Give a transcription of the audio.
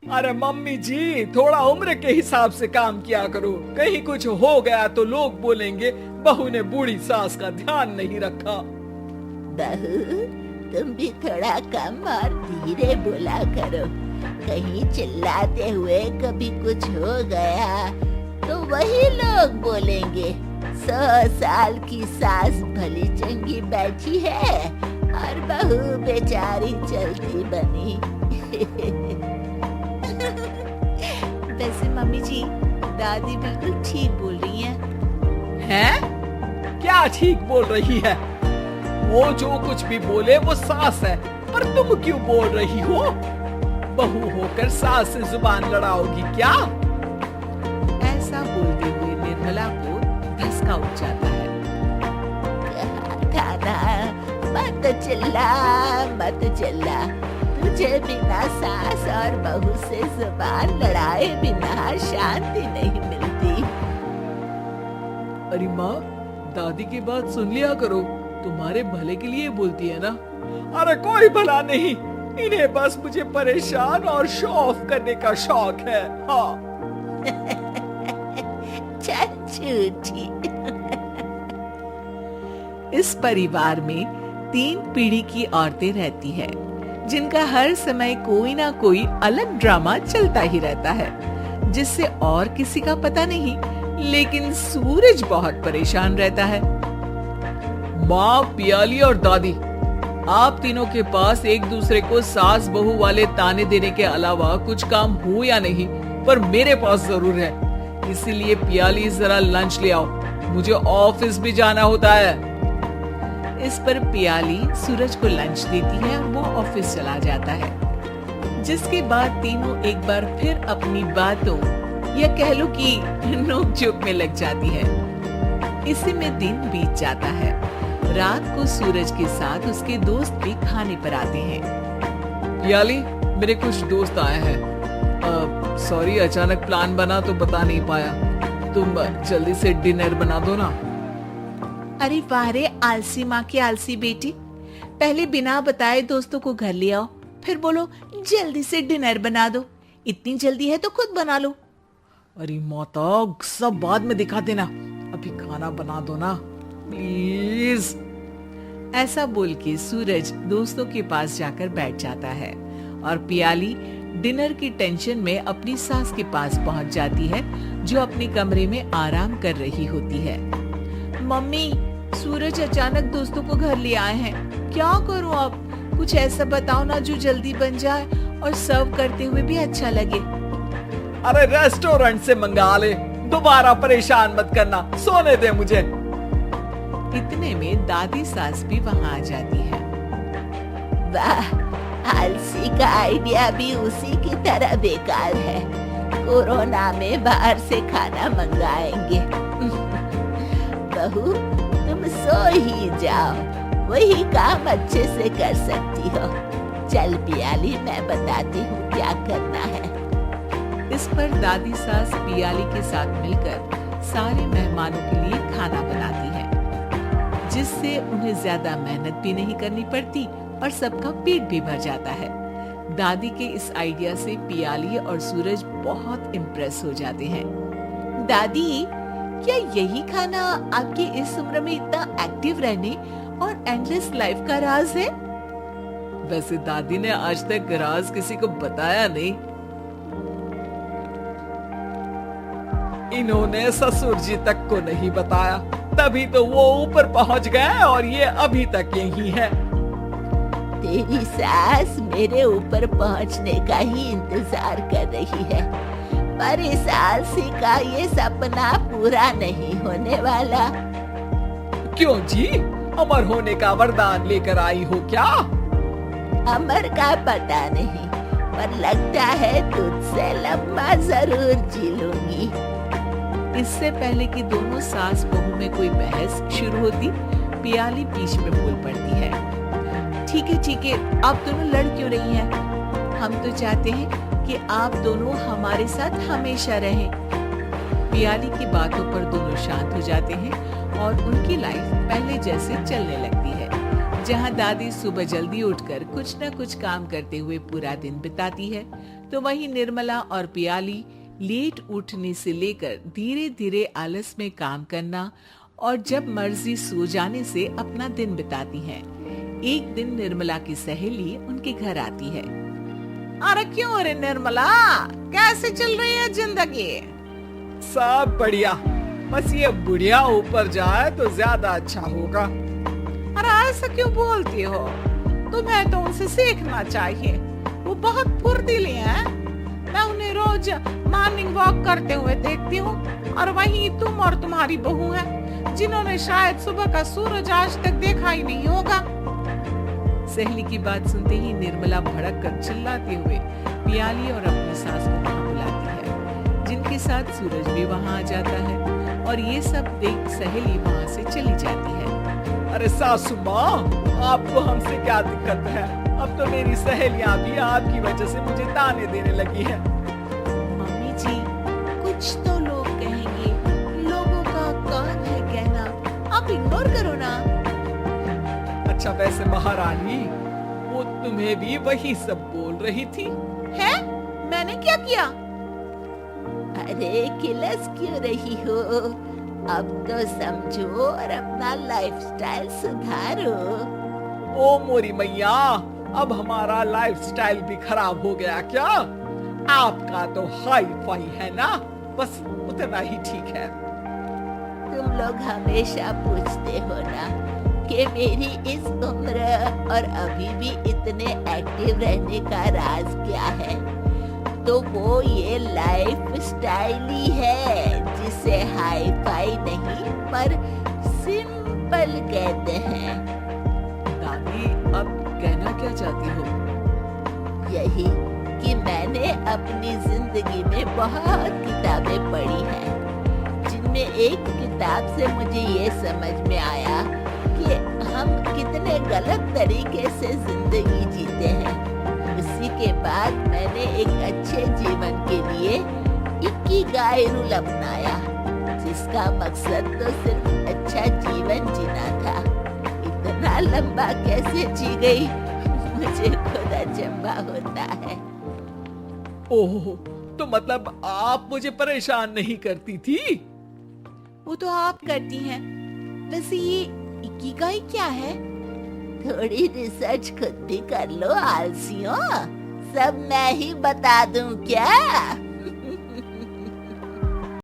अरे मम्मी जी, थोड़ा उम्र के हिसाब से काम किया करो। कहीं कुछ हो गया तो लोग बोलेंगे बहू ने बूढ़ी सास का ध्यान नहीं रखा। बहू, तुम भी थोड़ा कम और धीरे बोला करो। कहीं चिल्लाते हुए कभी कुछ हो गया तो वही लोग बोलेंगे 100 साल की सास भली चंगी बैठी है और बहू बेचारी चलती बनी। वैसे मम्मी जी, दादी बिल्कुल ठीक बोल रही हैं? क्या ठीक बोल रही है? वो जो कुछ भी बोले वो सास है, पर तुम क्यों बोल रही हो? बहू होकर सास से जुबान लड़ाओगी क्या? ऐसा बोलते हुए निर्मला को धसका उठ जाता है। मत चिल्ला, मत चिल्ला। तुझे बिना सास और बहू से जुबान लड़ाए बिना शांति नहीं मिलती। अरे माँ, दादी की बात सुन लिया करो, तुम्हारे भले के लिए बोलती है ना। अरे कोई भला नहीं, इन्हें बस मुझे परेशान और शो ऑफ करने का शौक है। हाँ। झूठी। इस परिवार में 3 पीढ़ी की औरतें रहती है, जिनका हर समय कोई ना कोई अलग ड्रामा चलता ही रहता है, जिससे और किसी का पता नहीं, लेकिन सूरज बहुत परेशान रहता है। माँ, पियाली और दादी, आप तीनों के पास एक दूसरे को सास बहू वाले ताने देने के अलावा कुछ काम हो या नहीं, पर मेरे पास जरूर है। इसीलिए पियाली जरा लंच ले आओ, मुझे ऑफिस भी जाना होता है। इस पर पियाली सूरज को लंच देती है और वो ऑफिस चला जाता है, जिसके बाद तीनों एक बार फिर अपनी बातों या कह लो कि नोक-झोंक में लग जाती है। इसी में दिन बीत जाता है। रात को सूरज के साथ उसके दोस्त भी खाने पर आते हैं। पियाली, मेरे कुछ दोस्त आए हैं। सॉरी, अचानक प्लान बना तो बता नहीं पाया। तुम जल्दी से डिनर बना दो ना। अरे वाह रे आलसी माँ की आलसी बेटी, पहले बिना बताए दोस्तों को घर ले आओ, फिर बोलो जल्दी से डिनर बना दो। इतनी जल्दी है तो खुद बना लो। अरे माता, सब बाद में दिखा देना, अभी खाना बना दो ना प्लीज। ऐसा बोल के सूरज दोस्तों के पास जाकर बैठ जाता है और पियाली डिनर की टेंशन में अपनी सास के पास पहुंच जाती है, जो अपने कमरे में आराम कर रही होती है। मम्मी, सूरज अचानक दोस्तों को घर ले आए हैं, क्या करूं अब? कुछ ऐसा बताओ ना जो जल्दी बन जाए और सर्व करते हुए भी अच्छा लगे। अरे रेस्टोरेंट से मंगा ले, दोबारा परेशान मत करना, सोने दे मुझे। इतने में दादी सास भी वहाँ आ जाती है। वाह, आलसी का आइडिया भी उसी की तरह बेकार है। कोरोना में बाहर से खाना मंगाएंगे। बहू, तुम सो ही जाओ, वही काम अच्छे से कर सकती हो। चल पियाली, मैं बताती हूँ क्या करना है। इस पर दादी सास पियाली के साथ मिलकर सारे मेहमानों के लिए खाना बनाती है, जिससे उन्हें ज्यादा मेहनत भी नहीं करनी पड़ती और सबका पेट भी भर जाता है। दादी के इस आइडिया से पियाली और सूरज बहुत इम्प्रेस हो जाते हैं। दादी, क्या यही खाना आपकी इस उम्र में इतना एक्टिव रहने और एंडलेस लाइफ का राज है? वैसे दादी ने आज तक राज किसी को बताया नहीं। इन्होंने ससुर जी तक को नहीं बताया, तभी तो वो ऊपर पहुंच गए और ये अभी तक यही है। तेरी सास मेरे ऊपर पहुंचने का ही इंतजार कर रही है, पर इस आलसी का ये सपना पूरा नहीं होने वाला। क्यों जी, अमर होने का वरदान लेकर आई हो क्या? अमर का पता नहीं, पर लगता है तुझसे लंबा जरूर जी लूंगी। इससे पहले कि दोनों सास बहू में कोई बहस शुरू होती, पियाली बीच में बोल पड़ती है। ठीक है, आप दोनों लड़ क्यों रही हैं? हम तो चाहते हैं कि आप दोनों हमारे साथ हमेशा रहें। पियाली की बातों पर दोनों शांत हो जाते हैं और उनकी लाइफ पहले जैसे चलने लगती है, जहाँ दादी सुबह जल्दी उठकर कुछ न कुछ काम करते हुए पूरा दिन बिताती है, तो वहीं निर्मला और पियाली लेट उठने से लेकर धीरे धीरे आलस में काम करना और जब मर्जी सो जाने से अपना दिन बिताती हैं। एक दिन निर्मला की सहेली उनके घर आती है। अरे क्यों रे निर्मला, कैसे चल रही है जिंदगी? सब बढ़िया, बस ये बुढ़िया ऊपर जाए तो ज्यादा अच्छा होगा। अरे ऐसा क्यों बोलती हो? तुम्हें तो उनसे सीखना चाहिए, वो बहुत फुर्तीली हैं। मैं उन्हें रोज मॉर्निंग वॉक करते हुए देखती हूँ और वहीं तुम और तुम्हारी बहू है जिन्होंने शायद सुबह का सूरज आज तक देखा ही नहीं होगा। सहेली की बात सुनते ही निर्मला भड़क कर चिल्लाते हुए पियाली और अपनी सास को वहाँ बुलाती है, जिनके साथ सूरज भी वहाँ आ जाता है और ये सब देख सहेली वहाँ से चली जाती है। अरे सासू माँ, आपको हमसे क्या दिक्कत है? अब तो मेरी सहेलियाँ भी आपकी वजह से मुझे ताने देने लगी है। मम्मी जी, कुछ तो लोग कहेंगे, लोगों का काम है कहना, आप इग्नोर करो ना। अच्छा वैसे महारानी, वो तुम्हें भी वही सब बोल रही थी? है? मैंने क्या किया? अरे किलस क्यों रही हो? अब तो समझो और अपना लाइफस्टाइल सुधारो। ओ मोरी मैया, अब हमारा लाइफस्टाइल भी खराब हो गया क्या? आपका तो हाई फाई है ना, बस उतना ही ठीक है। तुम लोग हमेशा पूछते हो ना कि मेरी इस उम्र और अभी भी इतने एक्टिव रहने का राज क्या है, तो वो ये लाइफ स्टाइल ही है जिसे हाई फाई नहीं पर सिंपल कहते हैं। दादी, अब कहना क्या चाहती हो? यही कि मैंने अपनी जिंदगी में बहुत किताबें पढ़ी हैं, जिनमें एक किताब से मुझे ये समझ में आया कि हम कितने गलत तरीके से जिंदगी जीते हैं। उसी के बाद मैंने एक अच्छे जीवन के लिए इकिगाई रूल अपनाया, जिसका मकसद तो सिर्फ अच्छा जीवन जीना था। इतना लंबा कैसे जी गई, मुझे खुद अचंभा होता है। ओह, तो मतलब आप मुझे परेशान नहीं करती थी? वो तो आप करती हैं। वैसे ये इकिगाई क्या है? थोड़ी रिसर्च खुद भी कर लो आलसियों, सब मैं ही बता दूं क्या?